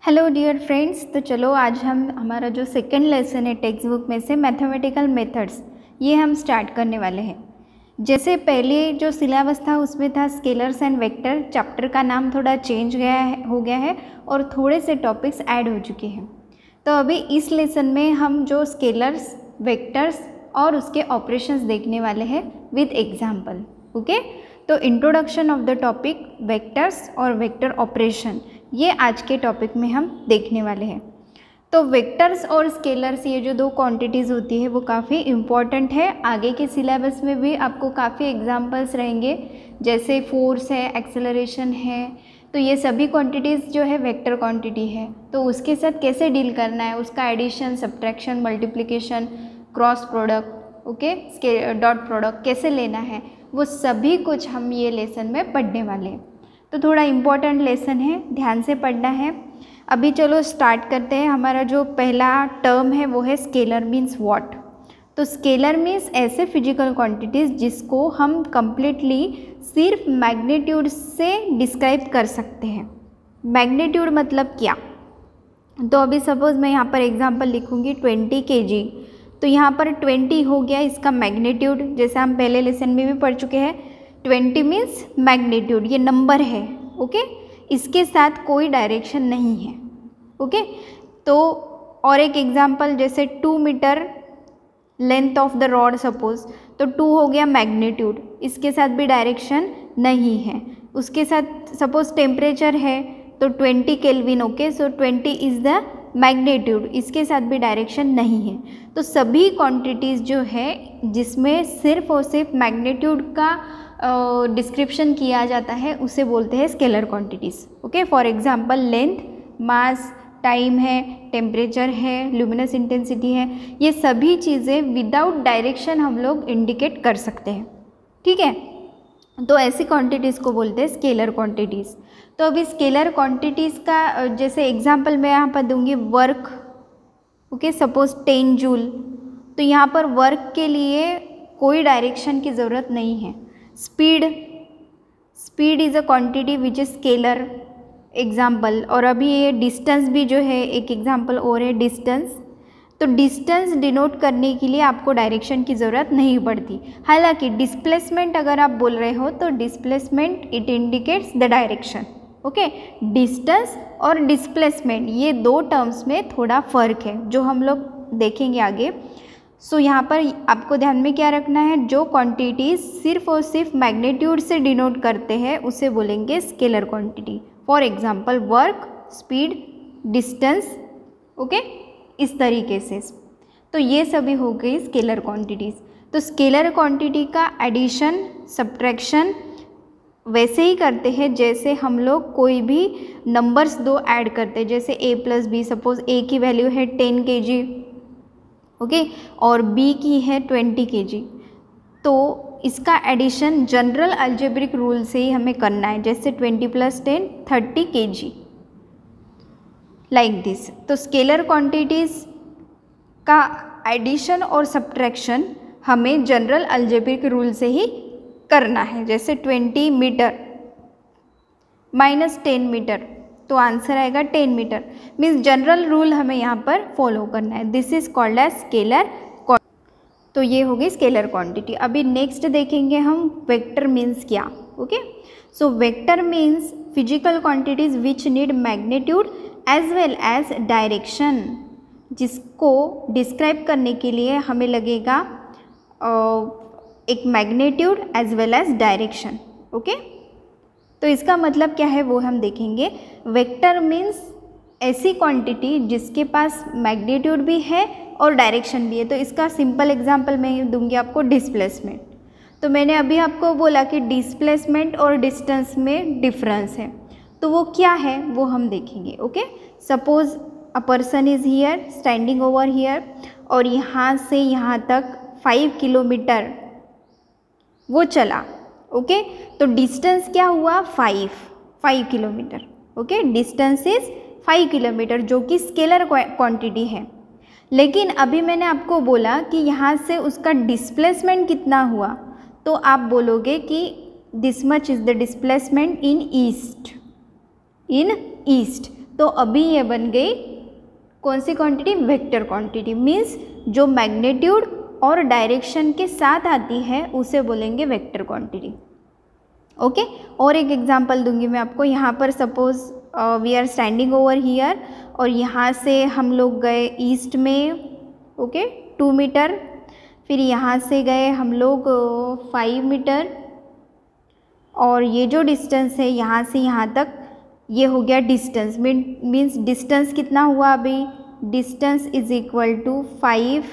Hello dear friends. तो चलो आज हम हमारा जो सेकंड लेसन है टेक्स्ट बुक में से मैथमेटिकल मेथड्स, ये हम स्टार्ट करने वाले हैं। जैसे पहले जो सिलेबस था उसमें था स्केलर्स एंड वेक्टर, चैप्टर का नाम थोड़ा चेंज हो गया है और थोड़े से टॉपिक्स ऐड हो चुके हैं। तो अभी इस लेसन में हम जो स्केलर्स, वेक्टर्स और उसके ऑपरेशंस देखने वाले हैं विद एग्जाम्पल। ओके, तो introduction of the topic vectors और वेक्टर ऑपरेशन, ये आज के टॉपिक में हम देखने वाले हैं। तो वेक्टर्स और स्केलर्स, ये जो दो क्वांटिटीज़ होती है वो काफ़ी इम्पॉर्टेंट है। आगे के सिलेबस में भी आपको काफ़ी एग्जांपल्स रहेंगे, जैसे फोर्स है, एक्सेलरेशन है। तो ये सभी क्वांटिटीज़ जो है वेक्टर क्वांटिटी है, तो उसके साथ कैसे डील करना है, उसका addition, subtraction, multiplication, cross product, okay, dot product कैसे लेना है, वो सभी कुछ हम ये लेसन में पढ़ने वाले हैं। तो थोड़ा इम्पोर्टेंट लेसन है, ध्यान से पढ़ना है। अभी चलो स्टार्ट करते हैं। हमारा जो पहला टर्म है वो है स्केलर मीन्स व्हाट। तो स्केलर मीन्स ऐसे फिजिकल क्वांटिटीज़ जिसको हम कम्प्लीटली सिर्फ मैग्नीट्यूड से डिस्क्राइब कर सकते हैं। मैग्नीट्यूड मतलब क्या? तो अभी सपोज़ मैं यहाँ पर एग्जांपल लिखूँगी 20 kg, तो यहाँ पर 20 हो गया इसका मैग्नीट्यूड, जैसे हम पहले लेसन में भी पढ़ चुके हैं। 20 मीन्स मैग्नीट्यूड, ये नंबर है। ओके, इसके साथ कोई डायरेक्शन नहीं है। ओके, तो और एक एग्जांपल, जैसे 2 metre length of the rod suppose, तो 2 हो गया मैग्नीट्यूड, इसके साथ भी डायरेक्शन नहीं है। उसके साथ सपोज टेम्परेचर है तो 20 kelvin. Okay, so 20 is the magnitude, इसके साथ भी डायरेक्शन नहीं है। तो सभी क्वांटिटीज़ जो है जिसमें सिर्फ और सिर्फ मैग्नीट्यूड का डिस्क्रिप्शन किया जाता है उसे बोलते हैं scalar quantities. Okay, for example length, mass, time है, टेम्परेचर है, ल्यूमिनस इंटेंसिटी है, ये सभी चीज़ें विदाउट डायरेक्शन हम लोग इंडिकेट कर सकते हैं। ठीक है, तो ऐसी क्वांटिटीज़ को बोलते हैं स्केलर क्वांटिटीज़। तो अभी स्केलर क्वांटिटीज़ का जैसे एग्जांपल मैं यहाँ पर दूंगी वर्क। ओके, सपोज 10 जूल, तो यहाँ पर वर्क के लिए कोई डायरेक्शन की ज़रूरत नहीं है। Speed is a quantity which is scalar example. और अभी ये डिस्टेंस भी जो है एक एग्जाम्पल और है डिस्टेंस। तो डिस्टेंस डिनोट करने के लिए आपको डायरेक्शन की ज़रूरत नहीं पड़ती। हालांकि डिस्प्लेसमेंट अगर आप बोल रहे हो तो displacement it indicates the direction. Okay, distance और डिस्प्लेसमेंट, ये दो टर्म्स में थोड़ा फ़र्क है जो हम लोग देखेंगे आगे। सो यहाँ पर आपको ध्यान में क्या रखना है, जो क्वांटिटीज़ सिर्फ और सिर्फ मैग्नीट्यूड से डिनोट करते हैं उसे बोलेंगे scalar quantity. For example work, speed, distance. Okay, इस तरीके से। तो ये सभी हो गई स्केलर क्वांटिटीज़। तो स्केलर क्वांटिटी का एडिशन, सब्ट्रैक्शन वैसे ही करते हैं जैसे हम लोग कोई भी नंबर्स दो ऐड करते हैं, जैसे a + b। सपोज a की वैल्यू है 10 kg, ओके, और b की है 20 kg। तो इसका एडिशन जनरल अलजेब्रिक रूल से ही हमें करना है, जैसे 20 + 10 30 kg, लाइक दिस। तो स्केलर क्वांटिटीज़ का एडिशन और सब्ट्रैक्शन हमें जनरल अलजेब्रिक रूल से ही करना है, जैसे 20 मीटर - 10 मीटर, तो आंसर आएगा 10 मीटर। मीन्स जनरल रूल हमें यहाँ पर फॉलो करना है। This is called as scalar. तो ये हो गई स्केलर क्वांटिटी। अभी नेक्स्ट देखेंगे हम वेक्टर मीन्स क्या। Okay, so vector means physical quantities which need magnitude as well as direction, जिसको डिस्क्राइब करने के लिए हमें लगेगा एक magnitude as well as direction. Okay, तो इसका मतलब क्या है वो हम देखेंगे। वेक्टर मीन्स ऐसी क्वांटिटी जिसके पास मैग्नीट्यूड भी है और डायरेक्शन भी है। तो इसका सिंपल एग्जांपल मैं दूंगी आपको, डिस्प्लेसमेंट। तो मैंने अभी आपको बोला कि डिस्प्लेसमेंट और डिस्टेंस में डिफरेंस है, तो वो क्या है वो हम देखेंगे। Okay, suppose a person is here, standing over here, और यहाँ से यहाँ तक 5 किलोमीटर वो चला। ओके, तो डिस्टेंस क्या हुआ, 5 kilometre. Okay, distance is 5 kilometre, जो कि स्केलर क्वांटिटी है। लेकिन अभी मैंने आपको बोला कि यहाँ से उसका डिस्प्लेसमेंट कितना हुआ, तो आप बोलोगे कि this much is the displacement in east. तो अभी ये बन गई कौन सी क्वांटिटी, वेक्टर क्वांटिटी। मीन्स जो मैग्नीट्यूड और डायरेक्शन के साथ आती है उसे बोलेंगे वेक्टर क्वांटिटी। ओके, और एक एग्जांपल दूंगी मैं आपको। यहाँ पर suppose we are standing over here और यहाँ से हम लोग गए ईस्ट में, ओके 2 मीटर, फिर यहाँ से गए हम लोग 5 मीटर, और ये जो डिस्टेंस है यहाँ से यहाँ तक ये हो गया डिस्टेंस। मीन्स डिस्टेंस कितना हुआ अभी, distance is equal to 5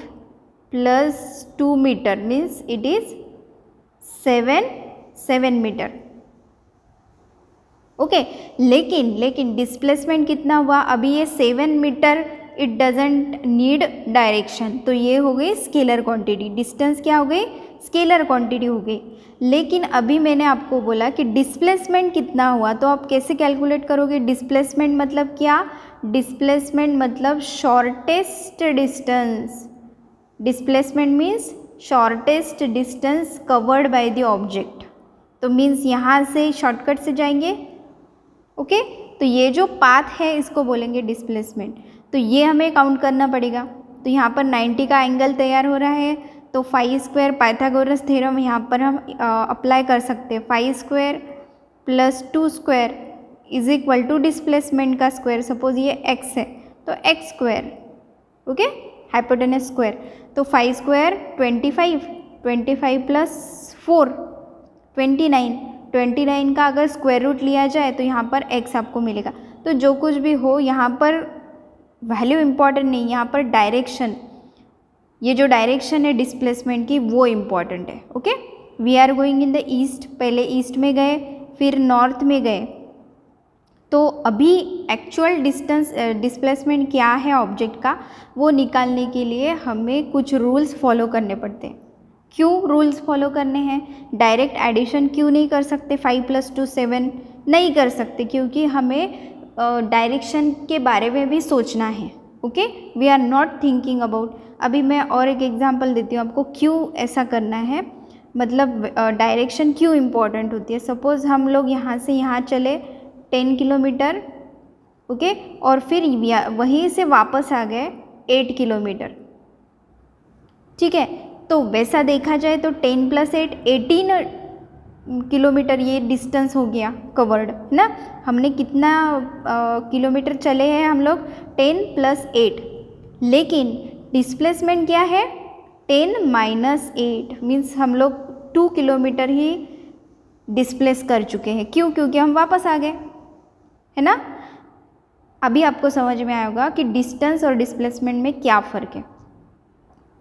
plus 2 metre, means it is 7 metre. Okay, लेकिन डिस्प्लेसमेंट कितना हुआ अभी, ये 7 metre, it doesn't need direction, तो ये हो गई स्केलर क्वांटिटी। डिस्टेंस क्या हो गई, स्केलर क्वांटिटी हो गई। लेकिन अभी मैंने आपको बोला कि डिस्प्लेसमेंट कितना हुआ, तो आप कैसे कैलकुलेट करोगे। डिस्प्लेसमेंट मतलब क्या, डिस्प्लेसमेंट मतलब shortest distance. Displacement means shortest distance covered by the object. तो मीन्स यहाँ से शॉर्टकट से जाएंगे, ओके तो ये जो पाथ है इसको बोलेंगे डिस्प्लेसमेंट। तो ये हमें काउंट करना पड़ेगा। तो यहाँ पर 90 का एंगल तैयार हो रहा है, तो 5 स्क्वायर पाइथागोरस थ्योरम यहाँ पर हम अप्लाई कर सकते हैं। 5 square plus 2 square is equal to displacement का स्क्वायर। सपोज ये x है तो x square, okay hypotenuse square. तो 5 स्क्वायर 25 प्लस 4 29 का अगर स्क्वायर रूट लिया जाए तो यहाँ पर x आपको मिलेगा। तो जो कुछ भी हो यहाँ पर वैल्यू इम्पॉर्टेंट नहीं, यहाँ पर डायरेक्शन, ये जो डायरेक्शन है डिस्प्लेसमेंट की वो इम्पॉर्टेंट है। Okay, we are going in the east, पहले ईस्ट में गए फिर नॉर्थ में गए। तो अभी एक्चुअल डिस्प्लेसमेंट क्या है ऑब्जेक्ट का वो निकालने के लिए हमें कुछ रूल्स फॉलो करने पड़ते हैं। क्यों रूल्स फॉलो करने हैं, डायरेक्ट एडिशन क्यों नहीं कर सकते, 5 + 2 7 नहीं कर सकते, क्योंकि हमें डायरेक्शन के बारे में भी सोचना है। Okay, we are not thinking about. अभी मैं और एक एग्जांपल देती हूँ आपको क्यों ऐसा करना है, मतलब डायरेक्शन क्यों इम्पॉर्टेंट होती है। सपोज़ हम लोग यहाँ से यहाँ चले 10 किलोमीटर, ओके और फिर वहीं से वापस आ गए 8 किलोमीटर, ठीक है। तो वैसा देखा जाए तो 10 + 8 18 किलोमीटर ये डिस्टेंस हो गया कवर्ड, है ना। हमने कितना किलोमीटर चले हैं हम लोग, 10 + 8। लेकिन डिस्प्लेसमेंट क्या है, 10 - 8 मीन्स हम लोग 2 किलोमीटर ही डिस्प्लेस कर चुके हैं। क्यों, क्योंकि हम वापस आ गए, है ना। अभी आपको समझ में आया होगा कि डिस्टेंस और डिस्प्लेसमेंट में क्या फ़र्क है।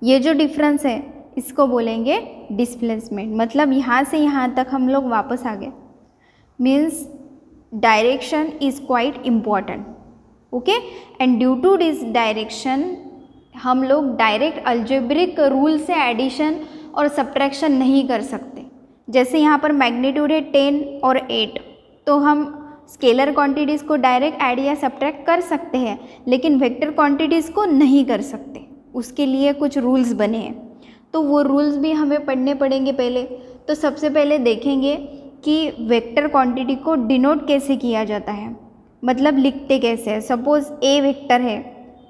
ये जो डिफरेंस है इसको बोलेंगे डिस्प्लेसमेंट। मतलब यहाँ से यहाँ तक हम लोग वापस आ गए, means direction is quite important, okay. And due to this direction हम लोग डायरेक्ट अलजेब्रिक रूल से एडिशन और सब्ट्रैक्शन नहीं कर सकते। जैसे यहाँ पर मैग्नीट्यूड है 10 और 8, तो हम स्केलर क्वांटिटीज़ को डायरेक्ट ऐड या सब्ट्रैक्ट कर सकते हैं, लेकिन वेक्टर क्वांटिटीज़ को नहीं कर सकते। उसके लिए कुछ रूल्स बने हैं, तो वो रूल्स भी हमें पढ़ने पड़ेंगे पहले। तो सबसे पहले देखेंगे कि वेक्टर क्वांटिटी को डिनोट कैसे किया जाता है, मतलब लिखते कैसे हैं। सपोज़ ए वेक्टर है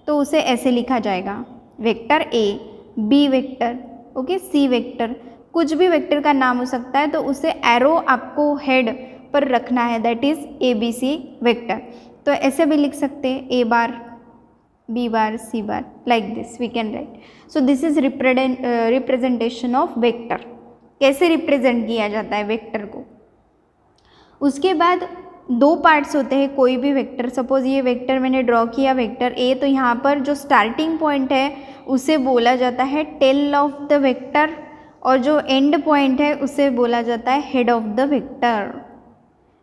तो उसे ऐसे लिखा जाएगा, vector A, B vector, okay C vector, कुछ भी वेक्टर का नाम हो सकता है। तो उसे एरो आपको हेड पर रखना है, दैट इज़ ABC वेक्टर। तो ऐसे भी लिख सकते हैं A bar, B bar, C bar, like this we can write. So this is representation of vector. कैसे रिप्रेजेंट किया जाता है वेक्टर को। उसके बाद 2 पार्ट्स होते हैं कोई भी वेक्टर। सपोज ये वेक्टर मैंने ड्रॉ किया वेक्टर A, तो यहाँ पर जो स्टार्टिंग पॉइंट है उसे बोला जाता है टेल ऑफ द वेक्टर, और जो एंड पॉइंट है उसे बोला जाता है हेड ऑफ द वेक्टर।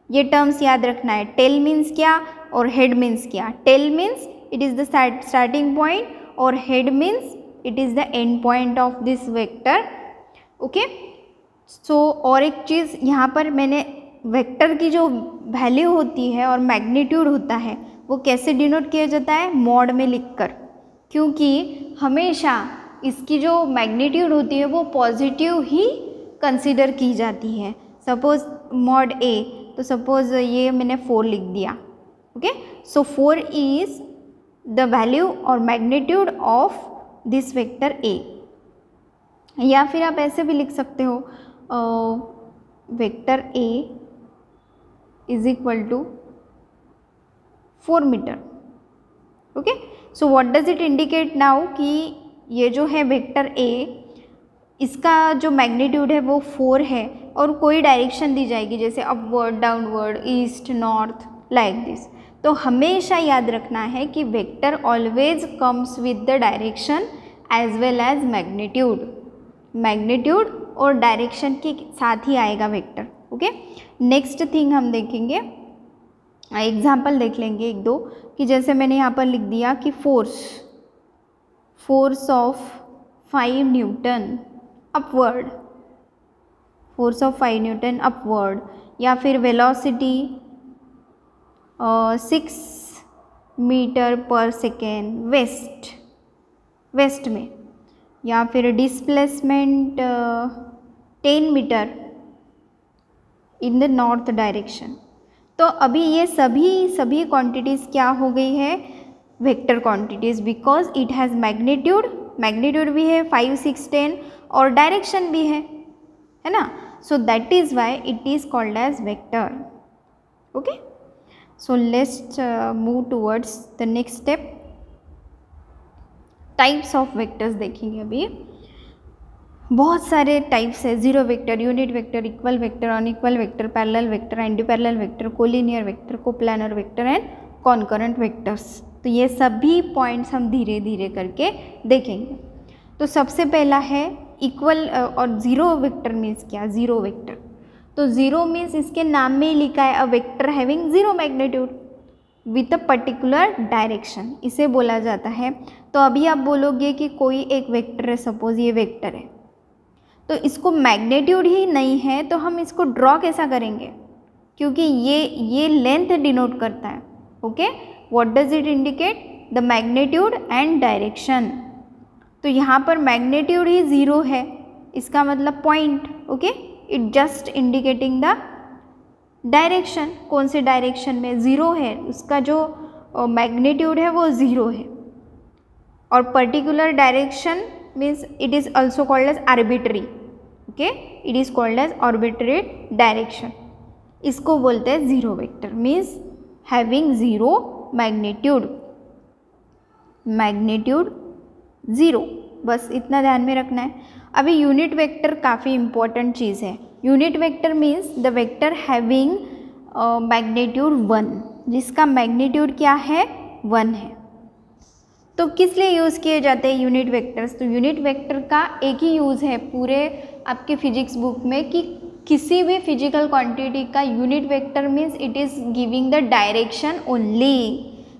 ये टर्म्स याद रखना है, टेल मीन्स क्या और हेड मीन्स क्या। Tail means it is the starting point और head means it is the end point of this vector, okay. So और एक चीज़ यहाँ पर मैंने वेक्टर की जो वैल्यू होती है और मैग्नीट्यूड होता है वो कैसे डिनोट किया जाता है, मॉड में लिखकर, क्योंकि हमेशा इसकी जो मैग्नीट्यूड होती है वो पॉजिटिव ही कंसीडर की जाती है। सपोज़ मॉड A, तो सपोज़ ये मैंने 4 लिख दिया, okay. So 4 is the value और magnitude of this vector A. या फिर आप ऐसे भी लिख सकते हो vector A is equal to 4 metre. Okay. So what does it indicate now कि ये जो है वेक्टर ए, इसका जो मैग्नीट्यूड है वो 4 है और कोई डायरेक्शन दी जाएगी जैसे upward, downward, east, north, like this. तो हमेशा याद रखना है कि vector always comes with the direction as well as magnitude. Magnitude और डायरेक्शन के साथ ही आएगा वेक्टर। ओके। नेक्स्ट थिंग हम देखेंगे, एग्जाम्पल देख लेंगे एक दो, कि जैसे मैंने यहाँ पर लिख दिया कि force of 5 newton upward, force of 5 newton upward, या फिर वेलोसिटी 6 मीटर पर सेकेंड वेस्ट में, या फिर displacement 10 metre in the north direction. तो अभी ये सभी क्वांटिटीज़ क्या हो गई है, vector quantities, because it has magnitude भी है 5, 6, 10 और डायरेक्शन भी है ना। So that is why it is called as vector. Okay. So let's move towards the next step. Types of vectors देखेंगे। अभी बहुत सारे टाइप्स है, zero vector, unit vector, equal vector, unequal vector, parallel vector, anti parallel vector, collinear vector, coplanar vector and concurrent vectors. तो ये सभी points हम धीरे धीरे करके देखेंगे। तो सबसे पहला है इक्वल और ज़ीरो वेक्टर मीन्स क्या, ज़ीरो वेक्टर। तो ज़ीरो मीन्स इसके नाम में ही लिखा है a vector having zero magnitude with a particular direction, इसे बोला जाता है। तो अभी आप बोलोगे कि कोई एक वेक्टर है, सपोज ये वेक्टर है, तो इसको मैग्नीट्यूड ही नहीं है तो हम इसको ड्रॉ कैसा करेंगे, क्योंकि ये लेंथ डिनोट करता है। Okay. What does it indicate, the magnitude and direction. तो यहाँ पर मैग्नीट्यूड ही 0 है, इसका मतलब point. Okay. It just indicating the direction. कौन से डायरेक्शन में 0 है, उसका जो मैग्नीट्यूड है वो 0 है। और particular direction means it is also called as arbitrary. Okay. It is called as arbitrary direction. इसको बोलते हैं zero vector, means having zero magnitude 0। बस इतना ध्यान में रखना है। अभी यूनिट वेक्टर काफ़ी इंपॉर्टेंट चीज़ है। Unit vector means the vector having magnitude 1, जिसका मैग्नीट्यूड क्या है, 1 है। तो किस लिए यूज़ किए जाते हैं यूनिट वेक्टर्स? तो यूनिट वेक्टर का एक ही यूज़ है पूरे आपके फिजिक्स बुक में कि किसी भी फिजिकल क्वांटिटी का unit vector means it is giving the direction only.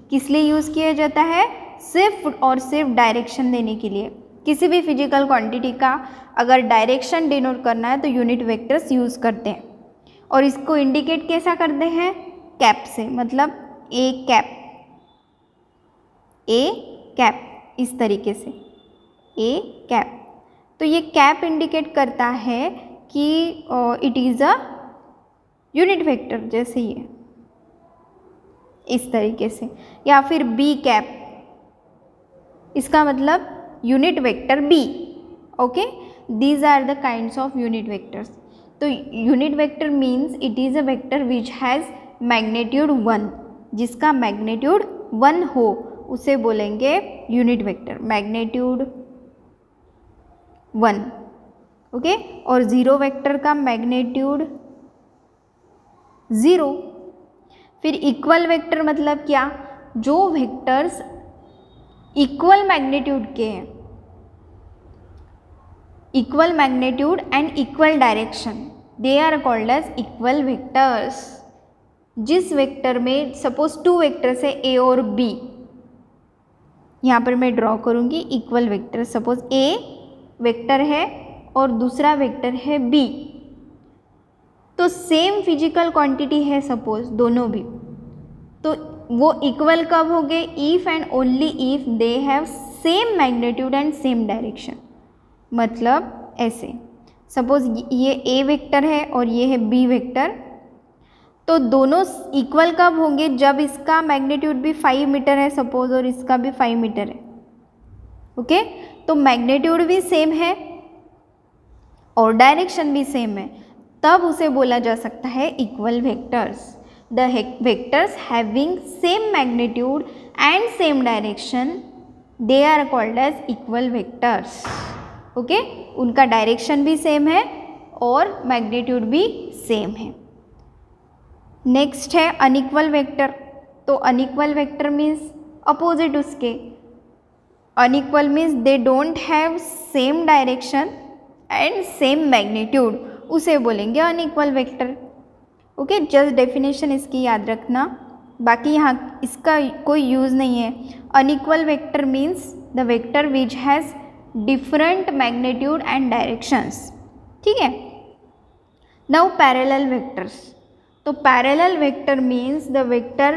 किस लिए यूज़ किया जाता है? सिर्फ और सिर्फ डायरेक्शन देने के लिए। किसी भी फिजिकल क्वांटिटी का अगर डायरेक्शन डिनोट करना है तो यूनिट वेक्टर्स यूज़ करते हैं। और इसको इंडिकेट कैसा करते हैं? कैप से, मतलब ए कैप, इस तरीके से ए कैप। तो ये कैप इंडिकेट करता है कि it is a unit vector, जैसे ये इस तरीके से। या फिर बी कैप, इसका मतलब unit vector B. Okay. These are the kinds of unit vectors. तो unit vector means it is a vector which has magnitude 1, जिसका मैग्नीट्यूड 1 हो उसे बोलेंगे यूनिट वेक्टर, मैग्नीट्यूड 1। ओके। और ज़ीरो वेक्टर का मैग्नीट्यूड 0। फिर इक्वल वेक्टर मतलब क्या? जो वेक्टर्स इक्वल मैग्नीट्यूड के हैं, equal magnitude and equal direction, they are called as equal vectors. जिस वेक्टर में सपोज 2 वेक्टर्स है ए और बी, यहाँ पर मैं ड्रॉ करूँगी equal vector. Suppose A vector है और दूसरा वेक्टर है बी, तो सेम फिजिकल क्वांटिटी है सपोज दोनों भी, तो वो इक्वल कब हो गए? If and only if they have same magnitude and same direction. मतलब ऐसे, सपोज ये ए वेक्टर है और ये है बी वेक्टर, तो दोनों इक्वल कब होंगे? जब इसका मैग्नीट्यूड भी 5 मीटर है सपोज और इसका भी 5 मीटर है। ओके, तो मैग्नीट्यूड भी सेम है और डायरेक्शन भी सेम है, तब उसे बोला जा सकता है equal vectors. The vectors having same magnitude and same direction they are called as equal vectors. Okay, उनका डायरेक्शन भी सेम है और मैग्नीट्यूड भी सेम है। नेक्स्ट है अनइक्वल वेक्टर। तो अनइक्वल वेक्टर मीन्स अपोजिट उसके। Unequal means they don't have same direction and same magnitude, उसे बोलेंगे unequal vector. Okay, just definition इसकी याद रखना, बाकी यहाँ इसका कोई यूज़ नहीं है। Unequal vector means the vector which has different magnitude and directions. ठीक है, नाउ पैरेलल वेक्टर्स। तो parallel vector means the vector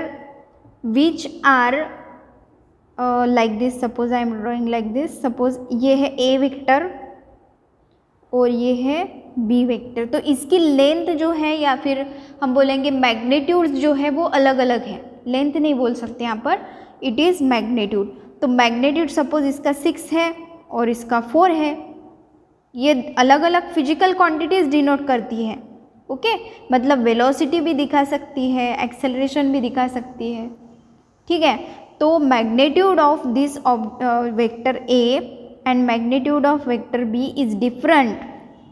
which are like this. Suppose I am drawing like this. Suppose ये है ए vector और ये है B vector. तो इसकी लेंथ जो है या फिर हम बोलेंगे मैग्नीट्यूड जो है वो अलग अलग है। लेंथ नहीं बोल सकते यहाँ पर, इट इज़ मैग्नीट्यूड। तो मैग्नीट्यूड सपोज इसका 6 है और इसका 4 है। ये अलग अलग फिजिकल क्वांटिटीज़ डिनोट करती है। ओके, मतलब वेलोसिटी भी दिखा सकती है, एक्सेलरेशन भी दिखा सकती है। ठीक है, तो magnitude of this vector A and magnitude of vector B is different,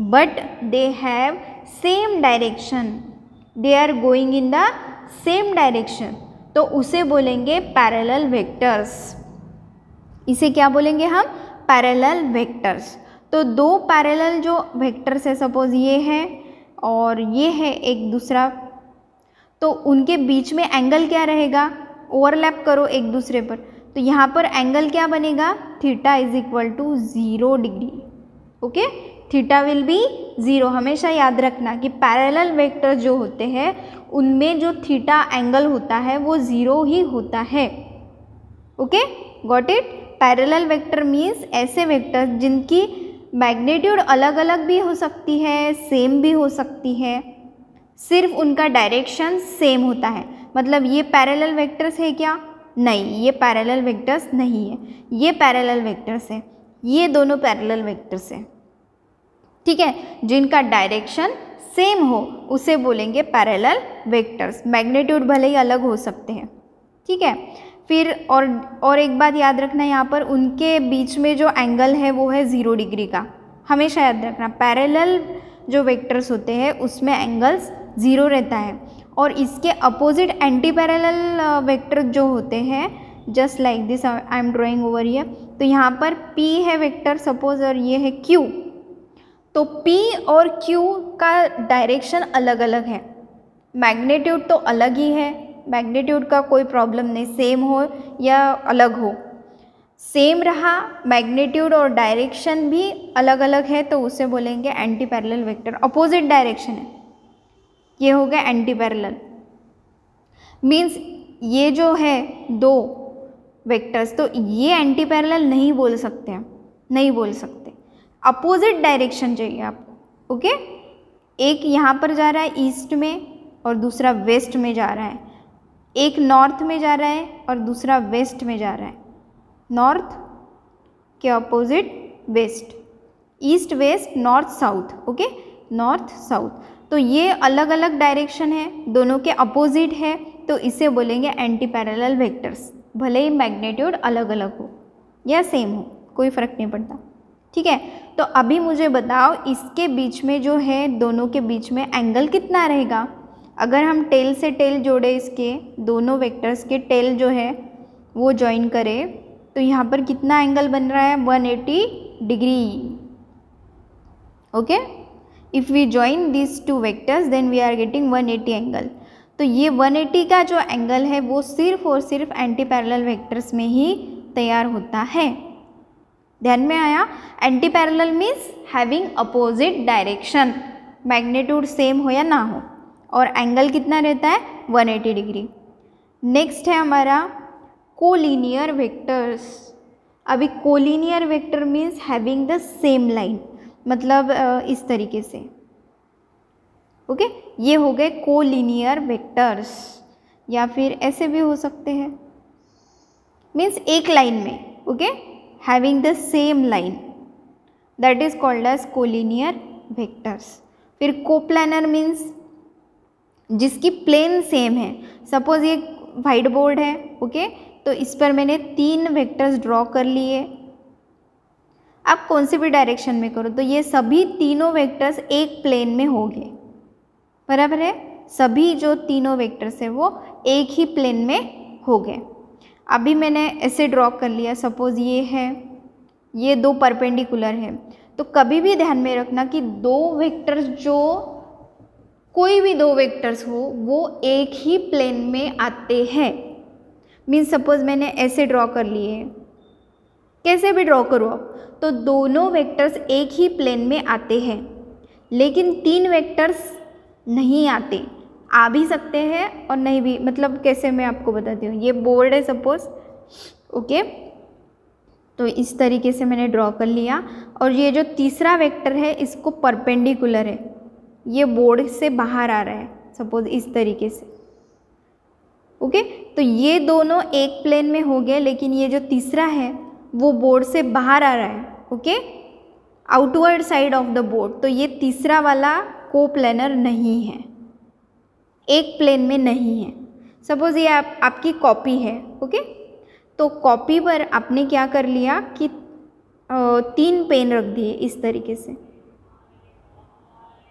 but they have same direction, they are going in the same direction, तो उसे बोलेंगे पैरेलल वेक्टर्स। इसे क्या बोलेंगे हम? Parallel vectors. तो दो पैरेलल जो वेक्टर्स है, सपोज ये है और ये है एक दूसरा, तो उनके बीच में एंगल क्या रहेगा? ओवरलैप करो एक दूसरे पर, तो यहाँ पर एंगल क्या बनेगा? Theta is equal to 0 degree. Okay, theta will be 0। हमेशा याद रखना कि पैरेलल वेक्टर जो होते हैं उनमें जो थीटा एंगल होता है वो 0 ही होता है। Okay, got it? Parallel vector means ऐसे वेक्टर जिनकी मैग्नीट्यूड अलग अलग भी हो सकती है, सेम भी हो सकती है, सिर्फ उनका डायरेक्शन सेम होता है। मतलब ये पैरेलल वेक्टर्स है क्या? नहीं, ये पैरेलल वेक्टर्स नहीं है, ये पैरेलल वेक्टर्स है, ये दोनों पैरेलल वेक्टर्स हैं। ठीक है, जिनका डायरेक्शन सेम हो उसे बोलेंगे पैरेलल वेक्टर्स। मैग्नीट्यूड भले ही अलग हो सकते हैं। ठीक है, फिर और एक बात याद रखना, यहाँ पर उनके बीच में जो एंगल है वो है 0 डिग्री का। हमेशा याद रखना, पैरेलल जो वेक्टर्स होते हैं उसमें एंगल्स 0 रहता है, और इसके अपोजिट एंटी पैरेलल वेक्टर जो होते हैं, just like this I am drawing over here. तो यहाँ पर P है वेक्टर सपोज और ये है Q, तो P और Q का डायरेक्शन अलग अलग है, मैग्नीट्यूड तो अलग ही है, मैग्नीट्यूड का कोई प्रॉब्लम नहीं, सेम हो या अलग हो, सेम रहा, मैग्नीट्यूड और डायरेक्शन भी अलग अलग है, तो उसे बोलेंगे anti parallel vector. Opposite direction है, ये हो गया एंटी पैरेलल। मीन्स ये जो है दो वेक्टर्स, तो ये एंटी पैरेलल नहीं बोल सकते हैं, नहीं बोल सकते, अपोजिट डायरेक्शन चाहिए आपको। ओके, एक यहाँ पर जा रहा है ईस्ट में और दूसरा वेस्ट में जा रहा है, एक नॉर्थ में जा रहा है और दूसरा वेस्ट में जा रहा है, नॉर्थ के opposite west, east west north south. Okay, north south, तो ये अलग अलग डायरेक्शन है, दोनों के अपोजिट है, तो इसे बोलेंगे एंटी पैरेलल वेक्टर्स। भले ही मैग्नीट्यूड अलग अलग हो या सेम हो, कोई फ़र्क नहीं पड़ता। ठीक है, तो अभी मुझे बताओ इसके बीच में जो है, दोनों के बीच में एंगल कितना रहेगा? अगर हम टेल से टेल जोड़े, इसके दोनों वेक्टर्स के टेल जो है वो ज्वाइन करें, तो यहाँ पर कितना एंगल बन रहा है? 180 degree. Okay, if we join this two vectors then we are getting 180 angle. तो ये 180 का जो एंगल है वो सिर्फ और सिर्फ एंटी पैरेलल वेक्टर्स में ही तैयार होता है। ध्यान में आया? Anti parallel means having opposite direction, magnitude same हो या ना हो, और एंगल कितना रहता है? 180 डिग्री। नेक्स्ट है हमारा कोलिनियर वेक्टर्स। अभी collinear vector means having the same line, मतलब इस तरीके से। ओके, ये हो गए कोलिनियर वेक्टर्स, या फिर ऐसे भी हो सकते हैं, मीन्स एक लाइन में, okay, having the same line, that is called as collinear vectors. फिर कोप्लानर मीन्स जिसकी प्लेन सेम है। सपोज ये वाइट बोर्ड है, ओके, तो इस पर मैंने 3 वेक्टर्स ड्रॉ कर लिए। आप कौन से भी डायरेक्शन में करो तो ये सभी तीनों वेक्टर्स एक प्लेन में होंगे, बराबर है। सभी जो तीनों वेक्टर्स है वो एक ही प्लेन में हो गए। अभी मैंने ऐसे ड्रॉ कर लिया, सपोज ये है, ये 2 परपेंडिकुलर है, तो कभी भी ध्यान में रखना कि 2 वेक्टर्स, जो कोई भी 2 वेक्टर्स हो वो एक ही प्लेन में आते हैं। मीन्स सपोज मैंने ऐसे ड्रॉ कर लिए, कैसे भी ड्रॉ करो तो दोनों वेक्टर्स एक ही प्लेन में आते हैं, लेकिन 3 वेक्टर्स नहीं आते, आ भी सकते हैं और नहीं भी। मतलब कैसे, मैं आपको बताती हूँ। ये बोर्ड है सपोज, ओके, तो इस तरीके से मैंने ड्रॉ कर लिया, और ये जो तीसरा वेक्टर है इसको परपेंडिकुलर है, ये बोर्ड से बाहर आ रहा है, सपोज इस तरीके से, ओके, तो ये दोनों एक प्लेन में हो गए, लेकिन ये जो तीसरा है वो बोर्ड से बाहर आ रहा है, okay, outward side of the board, तो ये तीसरा वाला कोप्लेनर नहीं है, एक प्लेन में नहीं है। सपोज ये आपकी कॉपी है, ओके, तो कॉपी पर आपने क्या कर लिया कि 3 पेन रख दिए इस तरीके से,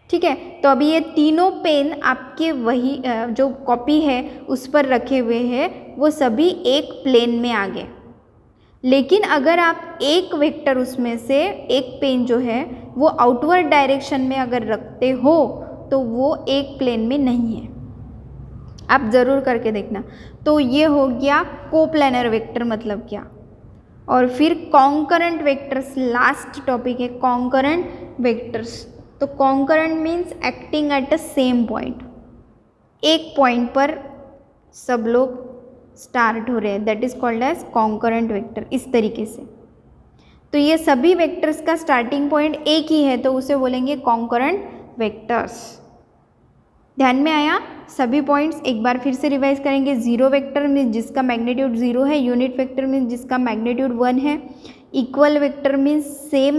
ठीक है। तो अभी ये तीनों पेन आपके वही जो कॉपी है उस पर रखे हुए हैं, वो सभी एक प्लेन में आ गए। लेकिन अगर आप एक वेक्टर उसमें से एक पेन जो है वो आउटवर्ड डायरेक्शन में अगर रखते हो तो वो एक प्लेन में नहीं है। आप ज़रूर करके देखना। तो ये हो गया कोप्लानर वेक्टर मतलब क्या। और फिर कॉन्करेंट वेक्टर्स, लास्ट टॉपिक है कॉन्करेंट वेक्टर्स। तो concurrent means acting at the same point, एक पॉइंट पर सब लोग स्टार्ट हो रहे हैं, that is called as concurrent vector. इस तरीके से तो ये सभी वेक्टर्स का स्टार्टिंग पॉइंट एक ही है, तो उसे बोलेंगे कॉन्करेंट वेक्टर्स। ध्यान में आया? सभी पॉइंट्स एक बार फिर से रिवाइज करेंगे। जीरो वेक्टर मीन्स जिसका मैग्नीट्यूड 0 है, यूनिट वेक्टर मीन्स जिसका मैग्नीट्यूड 1 है, equal vector means same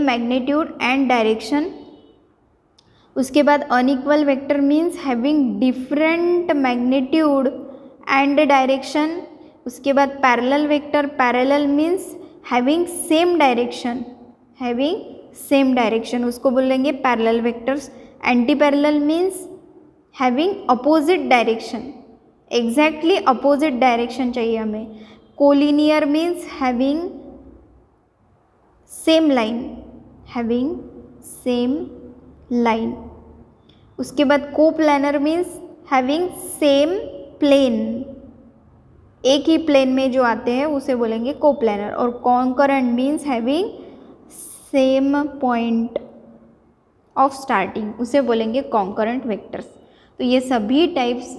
magnitude and direction. उसके बाद unequal vector means having different magnitude and direction. उसके बाद parallel vector, parallel means having same direction, उसको बोलेंगे parallel vectors. Anti parallel means having opposite direction, exactly opposite direction चाहिए हमें। Collinear means having same line, उसके बाद coplanar means having same plane, एक ही plane में जो आते हैं उसे बोलेंगे कोप्लानर। और concurrent means having same point of starting, उसे बोलेंगे कॉन्करेंट वेक्टर्स। तो ये सभी टाइप्स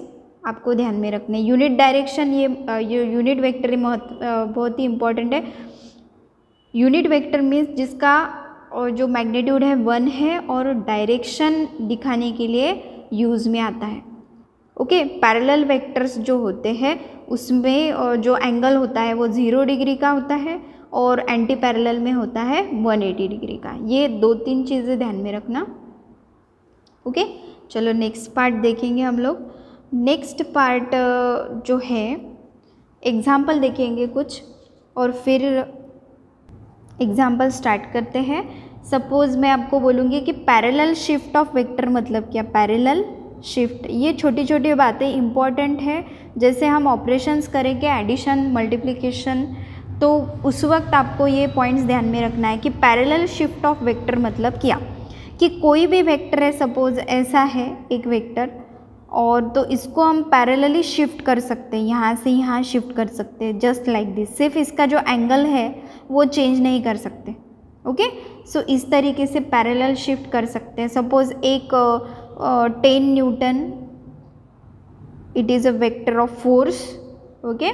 आपको ध्यान में रखने। यूनिट डायरेक्शन, ये यूनिट वेक्टर बहुत ही इम्पॉर्टेंट है। यूनिट वेक्टर मीन्स जिसका और जो मैग्नीट्यूड है 1 है और डायरेक्शन दिखाने के लिए यूज़ में आता है। ओके, पैरेलल वेक्टर्स जो होते हैं उसमें जो एंगल होता है वो 0 डिग्री का होता है और एंटी पैरेलल में होता है 180 डिग्री का। ये 2-3 चीज़ें ध्यान में रखना। ओके, चलो नेक्स्ट पार्ट देखेंगे हम लोग। नेक्स्ट पार्ट जो है एग्जाम्पल देखेंगे कुछ और फिर एग्जाम्पल स्टार्ट करते हैं। सपोज मैं आपको बोलूँगी कि पैरेलल शिफ्ट ऑफ वेक्टर मतलब क्या। पैरेलल शिफ्ट, ये छोटी छोटी बातें इंपॉर्टेंट है। जैसे हम ऑपरेशंस करेंगे एडिशन मल्टीप्लिकेशन, तो उस वक्त आपको ये पॉइंट्स ध्यान में रखना है कि पैरेलल शिफ्ट ऑफ वेक्टर मतलब क्या। कि कोई भी वेक्टर है, सपोज ऐसा है एक वेक्टर, और तो इसको हम पैरेलली शिफ्ट कर सकते हैं, यहाँ से यहाँ शिफ्ट कर सकते हैं, जस्ट लाइक दिस। सिर्फ इसका जो एंगल है वो चेंज नहीं कर सकते। ओके, सो इस तरीके से पैरेलल शिफ्ट कर सकते हैं। सपोज एक 10 Newton, it is a vector of force. Okay,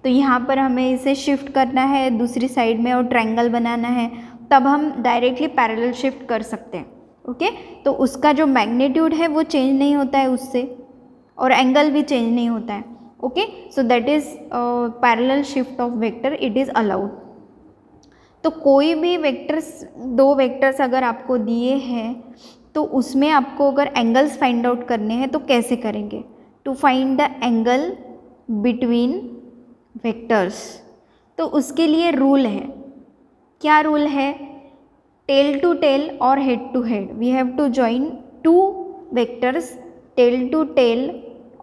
तो यहाँ पर हमें इसे शिफ्ट करना है दूसरी साइड में और ट्रायंगल बनाना है, तब हम डायरेक्टली पैरेलल शिफ्ट कर सकते हैं। ओके। तो उसका जो मैग्नीट्यूड है वो चेंज नहीं होता है उससे, और एंगल भी चेंज नहीं होता है। Okay, so that is parallel shift of vector, it is allowed. तो कोई भी वेक्टर्स, दो वेक्टर्स अगर आपको दिए हैं तो उसमें आपको अगर एंगल्स फाइंड आउट करने हैं तो कैसे करेंगे? To find the angle between vectors, तो उसके लिए रूल है। क्या रूल है? टेल टू टेल और head to head, we have to join two vectors, tail to tail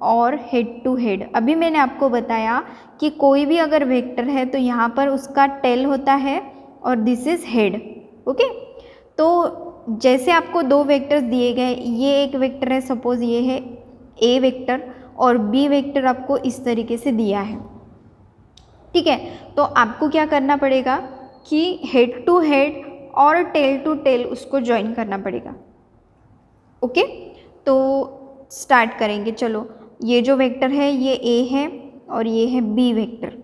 और हेड टू हेड। अभी मैंने आपको बताया कि कोई भी अगर वेक्टर है तो यहाँ पर उसका टेल होता है और दिस इज हेड। ओके, तो जैसे आपको दो वेक्टर्स दिए गए, ये एक वेक्टर है, सपोज ये है ए वेक्टर, और बी वेक्टर आपको इस तरीके से दिया है। ठीक है, तो आपको क्या करना पड़ेगा कि हेड टू हेड और टेल टू टेल उसको ज्वाइन करना पड़ेगा। ओके, तो स्टार्ट करेंगे। चलो, ये जो वेक्टर है ये ए है और ये है बी वेक्टर,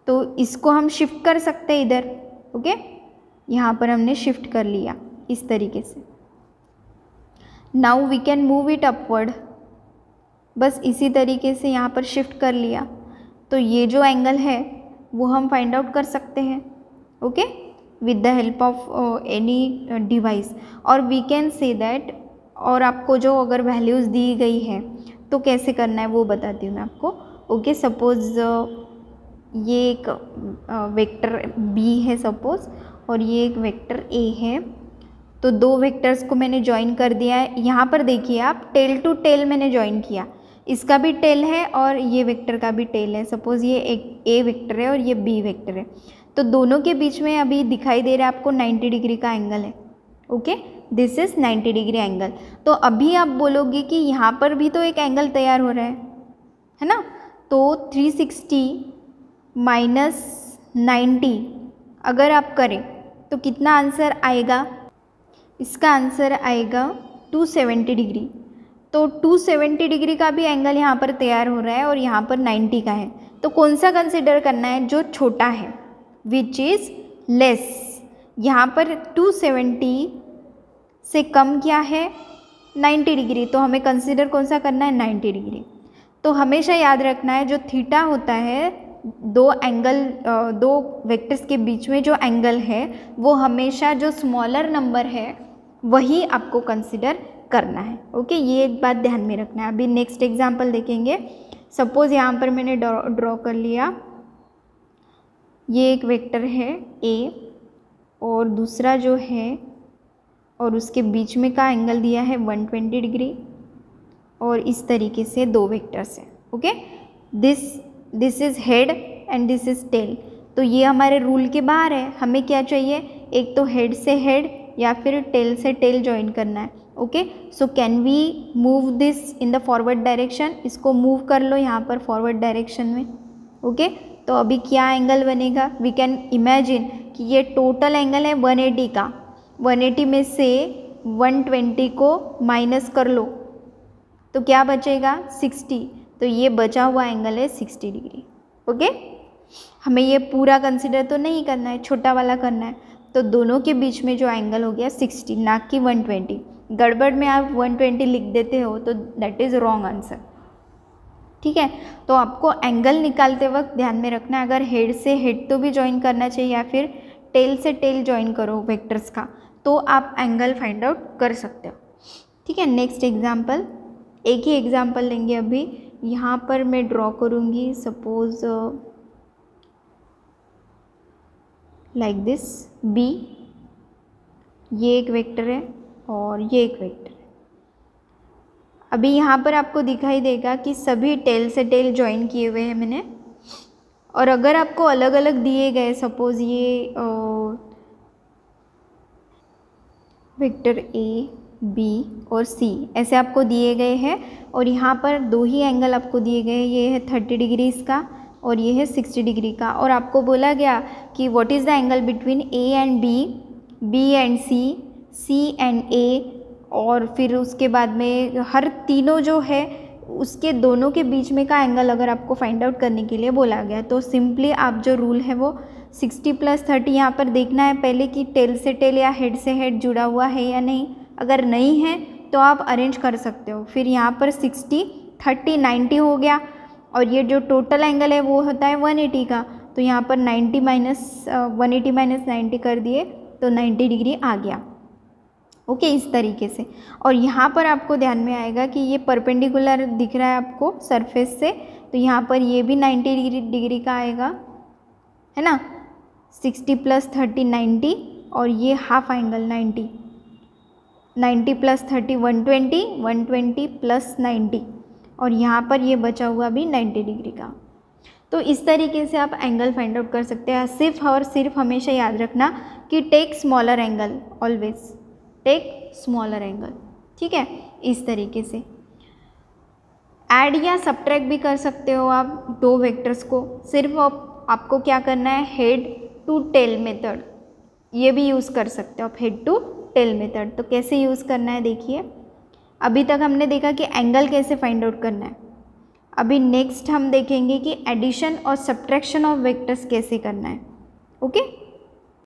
तो इसको हम शिफ्ट कर सकते हैं इधर। ओके, यहाँ पर हमने शिफ्ट कर लिया इस तरीके से। Now we can move it upward, बस इसी तरीके से यहाँ पर शिफ्ट कर लिया, तो ये जो एंगल है वो हम फाइंड आउट कर सकते हैं। Okay, with the help of any device, और वी कैन से दैट, और आपको जो अगर वैल्यूज़ दी गई है तो कैसे करना है वो बताती हूँ मैं आपको। ओके, सपोज़ ये एक वेक्टर बी है सपोज़, और ये एक वेक्टर ए है, तो दो वेक्टर्स को मैंने ज्वाइन कर दिया है। यहाँ पर देखिए आप, टेल टू टेल मैंने ज्वाइन किया, इसका भी टेल है और ये वेक्टर का भी टेल है। सपोज़ ये एक ए वेक्टर है और ये बी वेक्टर है, तो दोनों के बीच में अभी दिखाई दे रहा है आपको 90 डिग्री का एंगल है। Okay, this is 90 degree angle. तो अभी आप बोलोगे कि यहाँ पर भी तो एक एंगल तैयार हो रहा है ना, तो 360 माइनस 90 अगर आप करें तो कितना आंसर आएगा? इसका आंसर आएगा 270 डिग्री। तो 270 डिग्री का भी एंगल यहाँ पर तैयार हो रहा है और यहाँ पर 90 का है, तो कौन सा कंसिडर करना है? जो छोटा है, विच इज़ लेस। यहाँ पर 270 से कम क्या है? 90 डिग्री, तो हमें कंसिडर कौन सा करना है? 90 डिग्री। तो हमेशा याद रखना है, जो थीटा होता है, दो वेक्टर्स के बीच में जो एंगल है वो हमेशा जो स्मॉलर नंबर है वही आपको कंसिडर करना है। ओके, ये एक बात ध्यान में रखना है। अभी नेक्स्ट एग्जांपल देखेंगे। सपोज़ यहाँ पर मैंने ड्रॉ कर लिया, ये एक वेक्टर है ए और दूसरा जो है, और उसके बीच में का एंगल दिया है 120 डिग्री, और इस तरीके से दो वेक्टर्स हैं। Okay, this is head and this is tail. तो ये हमारे रूल के बाहर है, हमें क्या चाहिए? एक तो हेड से हेड या फिर टेल से टेल ज्वाइन करना है। Okay, so can we move this in the forward direction? इसको मूव कर लो यहाँ पर फॉरवर्ड डायरेक्शन में। ओके, तो अभी क्या एंगल बनेगा? वी कैन इमेजिन कि ये टोटल एंगल है 180 का, 180 में से 120 को माइनस कर लो तो क्या बचेगा? 60। तो ये बचा हुआ एंगल है 60 डिग्री। ओके, हमें ये पूरा कंसिडर तो नहीं करना है, छोटा वाला करना है, तो दोनों के बीच में जो एंगल हो गया 60, ना कि 120। गड़बड़ में आप 120 लिख देते हो तो दैट इज़ रॉन्ग आंसर। ठीक है, तो आपको एंगल निकालते वक्त ध्यान में रखना है, अगर हेड से हेड तो भी ज्वाइन करना चाहिए या फिर टेल से टेल ज्वाइन करो वेक्टर्स का, तो आप एंगल फाइंड आउट कर सकते हो। ठीक है, नेक्स्ट एग्जाम्पल, एक ही एग्जाम्पल लेंगे अभी। यहाँ पर मैं ड्रॉ करूँगी सपोज लाइक दिस बी, ये एक वेक्टर है और ये एक वेक्टर है। अभी यहाँ पर आपको दिखाई देगा कि सभी टेल से टेल ज्वाइन किए हुए हैं मैंने, और अगर आपको अलग अलग दिए गए, सपोज़ ये वेक्टर ए बी और सी ऐसे आपको दिए गए हैं, और यहाँ पर दो ही एंगल आपको दिए गए, ये है 30 डिग्री इसका और ये है 60 डिग्री का, और आपको बोला गया कि what is the angle between A and B and C and A, और फिर उसके बाद में हर तीनों जो है उसके दोनों के बीच में का एंगल अगर आपको फाइंड आउट करने के लिए बोला गया, तो सिंपली आप जो रूल है वो 60 + 30 यहाँ पर देखना है पहले कि टेल से टेल या हेड से हेड जुड़ा हुआ है या नहीं, अगर नहीं है तो आप अरेंज कर सकते हो। फिर यहाँ पर 60, 30, 90 हो गया, और ये जो टोटल एंगल है वो होता है 180 का, तो यहाँ पर 90 माइनस 180 माइनस 90 कर दिए तो 90 डिग्री आ गया। ओके, इस तरीके से। और यहाँ पर आपको ध्यान में आएगा कि ये परपेंडिकुलर दिख रहा है आपको सरफेस से, तो यहाँ पर ये भी 90 डिग्री का आएगा, है ना। 60 + 30 90, और ये हाफ एंगल 90, 90 + 30 120, 120 + 90, और यहाँ पर ये बचा हुआ भी 90 डिग्री का। तो इस तरीके से आप एंगल फाइंड आउट कर सकते हैं। सिर्फ और सिर्फ हमेशा याद रखना कि take smaller angle, always take smaller angle, ठीक है। इस तरीके से ऐड या सब्ट्रैक्ट भी कर सकते हो आप दो वेक्टर्स को। सिर्फ आपको क्या करना है, हेड टू टेल मेथड, ये भी यूज़ कर सकते हो आप, हेड टू टेल मेथड। तो कैसे यूज़ करना है देखिए, अभी तक हमने देखा कि एंगल कैसे फाइंड आउट करना है। अभी नेक्स्ट हम देखेंगे कि एडिशन और सब्ट्रैक्शन ऑफ वेक्टर्स कैसे करना है। ओके।